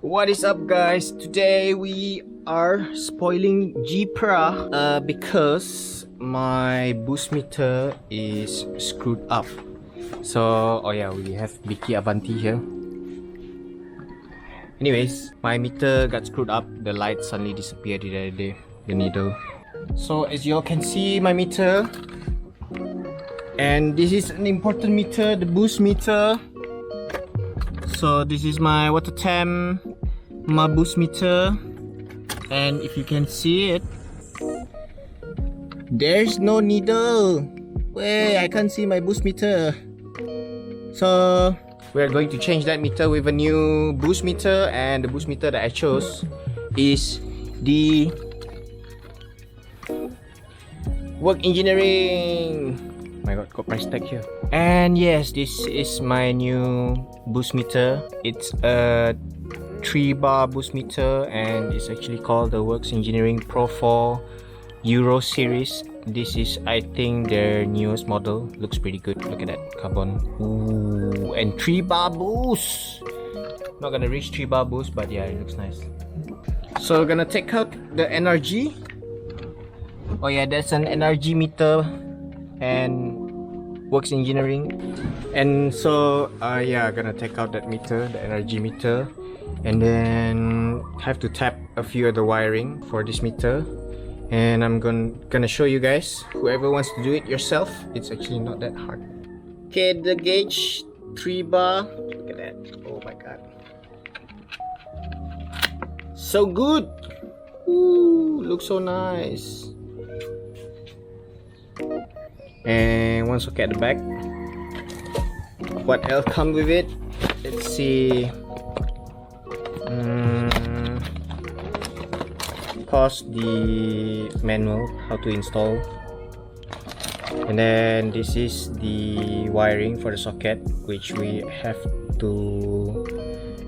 What is up, guys? Today we are spoiling Jeepra because my boost meter is screwed up. So, oh yeah, we have Vicky Avanti here. Anyways, my meter got screwed up. The light suddenly disappeared the other day, the needle. So as you all can see, my meter, and this is an important meter, the boost meter. So this is my water temp, my boost meter, and if you can see it, there's no needle. Wait, I can't see my boost meter. So we're going to change that meter with a new boost meter, and the boost meter that I chose is the Work Engineering. Oh my god, got price tag here. And yes, this is my new boost meter. It's a 3-bar boost meter, and it's actually called the Works Engineering Pro 4 Euro series. This is, I think, their newest model. Looks pretty good. Look at that carbon. Ooh, and 3-bar boost. Not gonna reach 3-bar boost, but yeah, it looks nice. So we're gonna take out the NRG. Oh yeah, that's an NRG meter and Works Engineering. And so yeah, gonna take out that meter, the NRG meter, and then have to tap a few of the wiring for this meter. And I'm gonna show you guys. Whoever wants to do it yourself, it's actually not that hard. Okay, the gauge 3-bar. Look at that. Oh my god, so good. Ooh, looks so nice. And one socket at the back. What else comes with it? Let's see. Of course, the manual how to install. And then this is the wiring for the socket, which we have to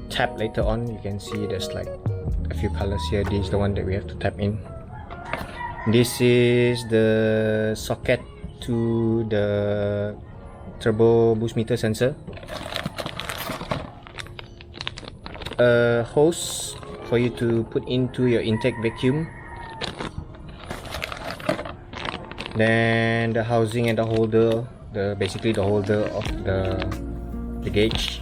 tap later on. You can see there's like a few colors here. This is the one that we have to tap in. This is the socket to the turbo boost meter sensor. A hose for you to put into your intake vacuum. Then the housing and the holder, basically the holder of the gauge.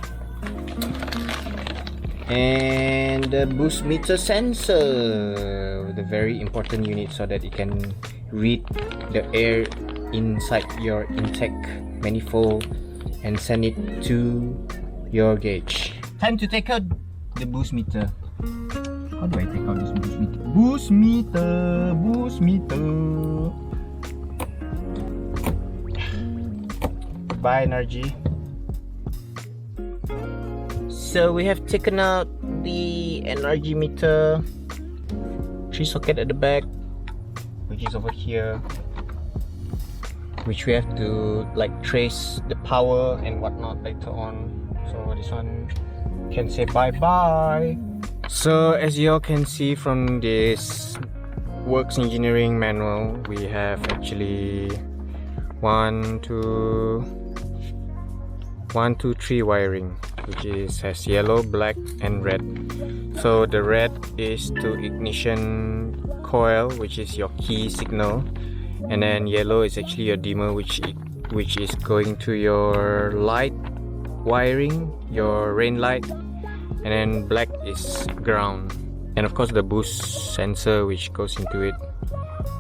And the boost meter sensor, the very important unit, so that it can read the air inside your intake manifold and send it to your gauge. Time to take out the boost meter. How do I take out this boost meter? Boost meter, boost meter. Goodbye, energy. So we have taken out the energy meter. 3 socket at the back, which is over here, which we have to like trace the power and whatnot later on. So this one can say bye bye. So as you all can see from this Works Engineering manual, we have actually 1, 2, 3 wiring, which has yellow, black and red. So the red is to ignition coil, which is your key signal, and then yellow is actually your dimmer, which is going to your light wiring, your rain light, and then black is ground, and of course the boost sensor which goes into it,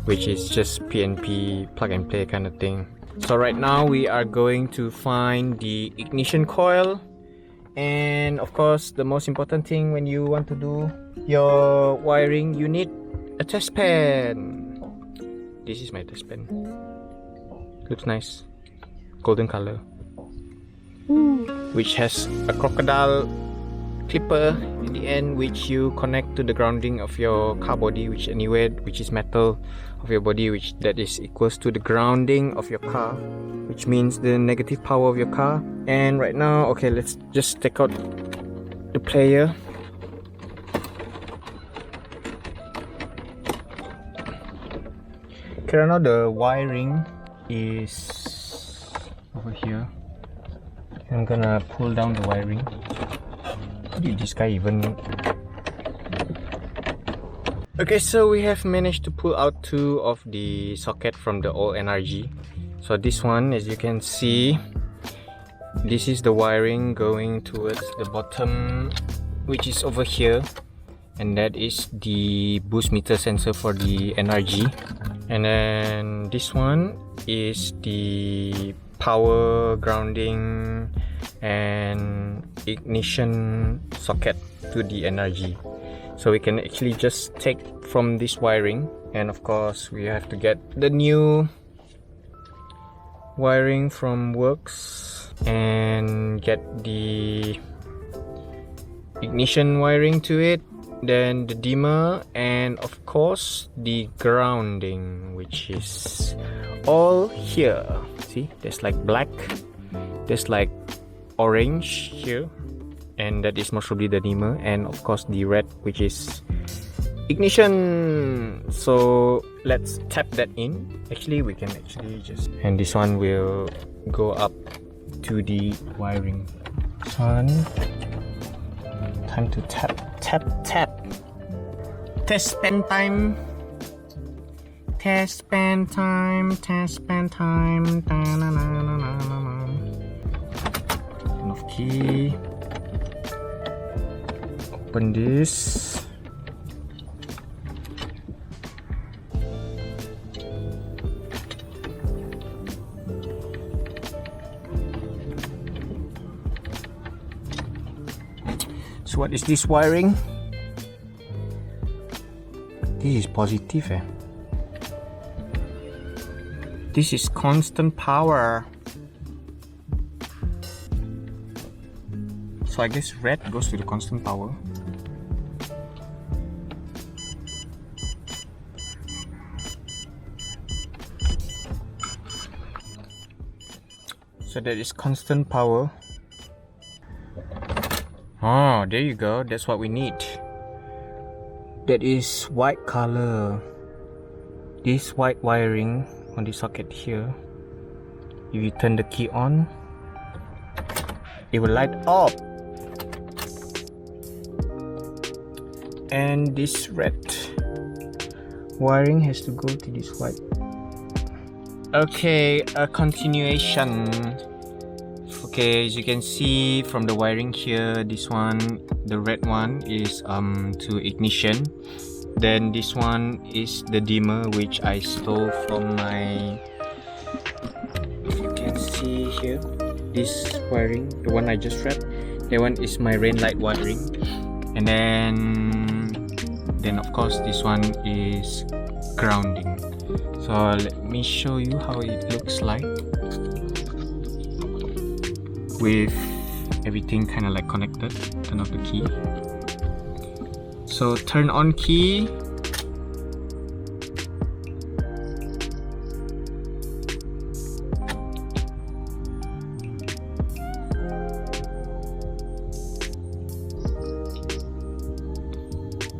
which is just PNP, plug and play kind of thing. So right now we are going to find the ignition coil, and of course the most important thing when you want to do your wiring, you need a test pen. This is my test pen. Looks nice, golden color, which has a crocodile clipper in the end, which you connect to the grounding of your car body, which is metal of your body, which that is equals to the grounding of your car, which means the negative power of your car. And right now, okay, let's just take out the player. Okay, right now the wiring is over here. I'm gonna pull down the wiring. How did this guy even Okay, so we have managed to pull out two of the socket from the old NRG. So this one, as you can see, this is the wiring going towards the bottom, which is over here, and that is the boost meter sensor for the NRG. And then this one is the power grounding and ignition socket to the NRG. So we can actually just take from this wiring, and of course we have to get the new wiring from works and get the ignition wiring to it, then the dimmer, and of course the grounding, which is all here. See, there's like black, there's like orange here, and that is most probably the dimmer, and of course the red, which is ignition. So let's tap that in. Actually, we can actually just, and this one will go up to the wiring. This one, time to tap. Test span time. Turn off key. Open this. So what is this wiring? This is positive, eh? This is constant power. So I guess red goes to the constant power. So that is constant power. Oh, there you go. That's what we need. That is white color. This white wiring on the socket here. If you turn the key on, it will light up. And this red wiring has to go to this white. Okay, a continuation. Okay, as you can see from the wiring here, this one, the red one is to ignition. Then this one is the dimmer, which I stole from my, you can see here, this wiring, the one I just wrapped. That one is my rain light wiring. And then of course this one is grounding. So let me show you how it looks like with everything kind of like connected. Turn off the key. So turn on key.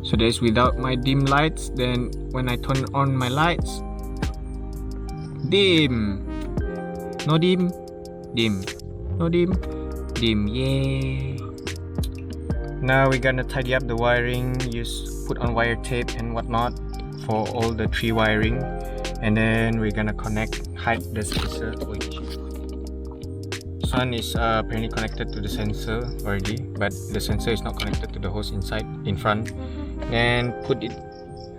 So that's without my dim lights. Then when I turn on my lights, dim, no dim, dim, no dim, dim, yay. Now we're gonna tidy up the wiring, put on wire tape and whatnot for all the three wiring, and then we're gonna hide the sensor. This one is apparently connected to the sensor already, but the sensor is not connected to the hose in front. Then put it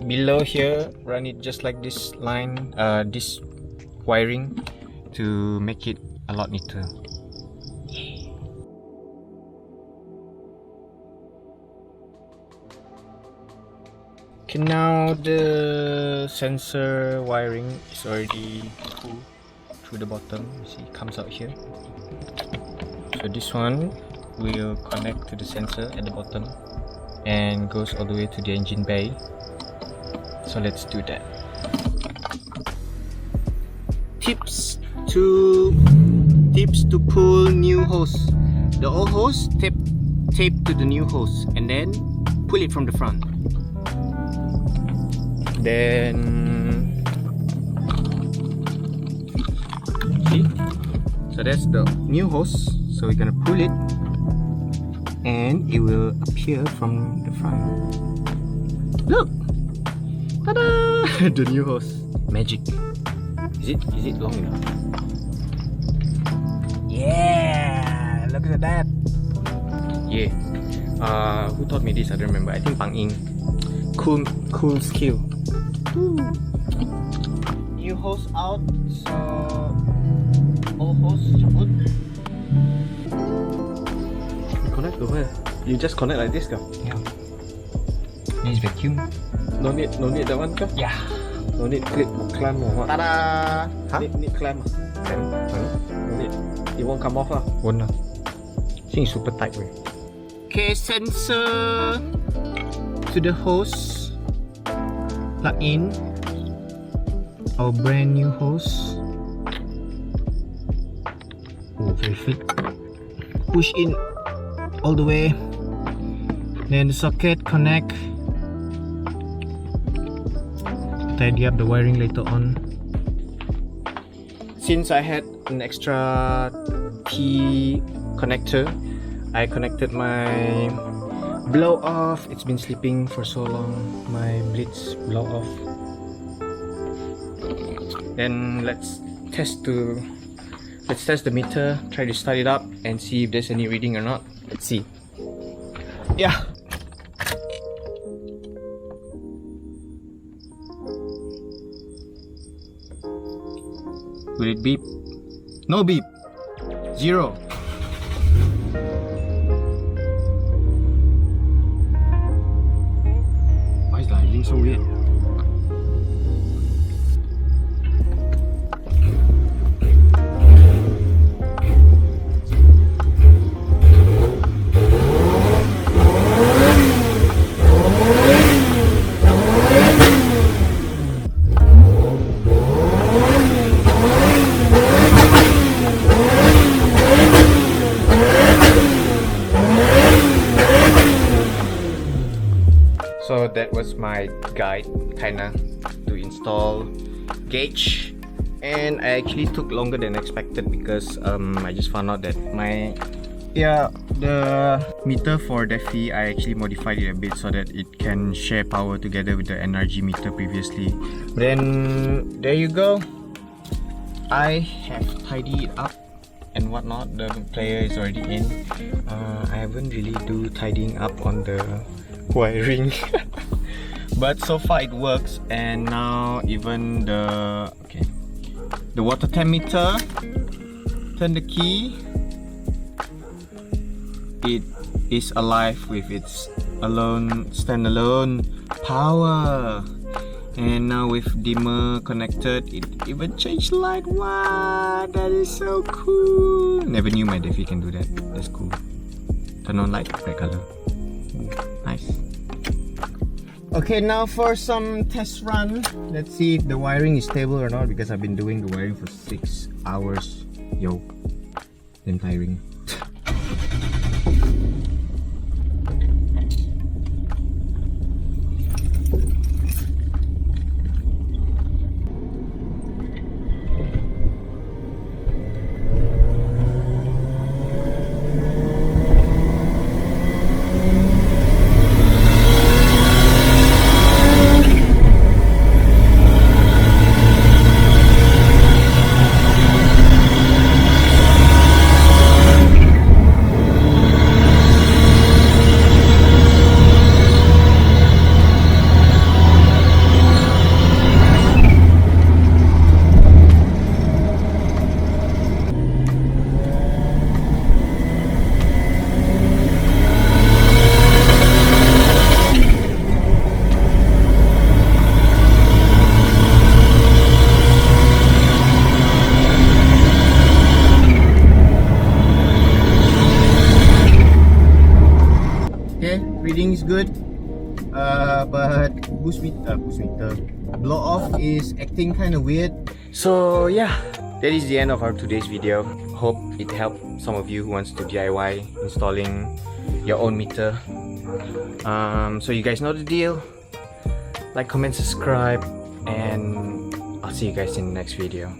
below here, run it just like this line, this wiring, to make it a lot neater. Okay, now the sensor wiring is already pulled through the bottom. You see, it comes out here. So this one will connect to the sensor at the bottom and goes all the way to the engine bay. So let's do that. Tips to pull new hose. The old hose tape to the new hose, and then pull it from the front. Then see, so that's the new hose. So we're gonna pull it, and it will appear from the front. Look, Ta-da! The new hose. Magic. Is it long enough? Yeah! Look at that! Yeah. Who taught me this? I don't remember. I think Pang Ying. Cool skill. Woo. New hose out, so old hose cabut. Connect to where? You just connect like this, kah? Yeah. This vacuum. No need that one, kah? Yeah. No need clamp or what? Ta-da! Huh? Need clamp. Clamp? No need. It won't come off lah. Won't lah. I think it's super tight way. Okay, sensor to the hose. Plug in our brand new hose. Oh, very fit. Push in all the way. Then the socket connect. Tidy up the wiring later on. Since I had an extra T connector, I connected my blow off. It's been sleeping for so long. My blitz blow off. Then let's test the meter. Try to start it up and see if there's any reading or not. Let's see. Yeah. Will it beep? No beep. 0. Why is the lighting so weird? So that was my guide kinda to install gauge, and I actually took longer than expected because I just found out that the meter for Defi, I actually modified it a bit so that it can share power together with the NRG meter previously. Then there you go. I have tidied it up and whatnot. The player is already in. I haven't really do tidying up on the wiring but so far it works. And now even the water temp meter, turn the key, it is alive with its standalone power. And now with dimmer connected, it even changed light. Wow, that is so cool. Never knew my Defi can do that. That's cool. Turn on light, red color. Nice. Okay, now for some test run. Let's see if the wiring is stable or not, because I've been doing the wiring for 6 hours. Yo, damn tiring. Reading is good, but boost meter blow off is acting kind of weird. So yeah, that is the end of our today's video. Hope it helped some of you who wants to DIY installing your own meter. So you guys know the deal. Like, comment, subscribe, and I'll see you guys in the next video.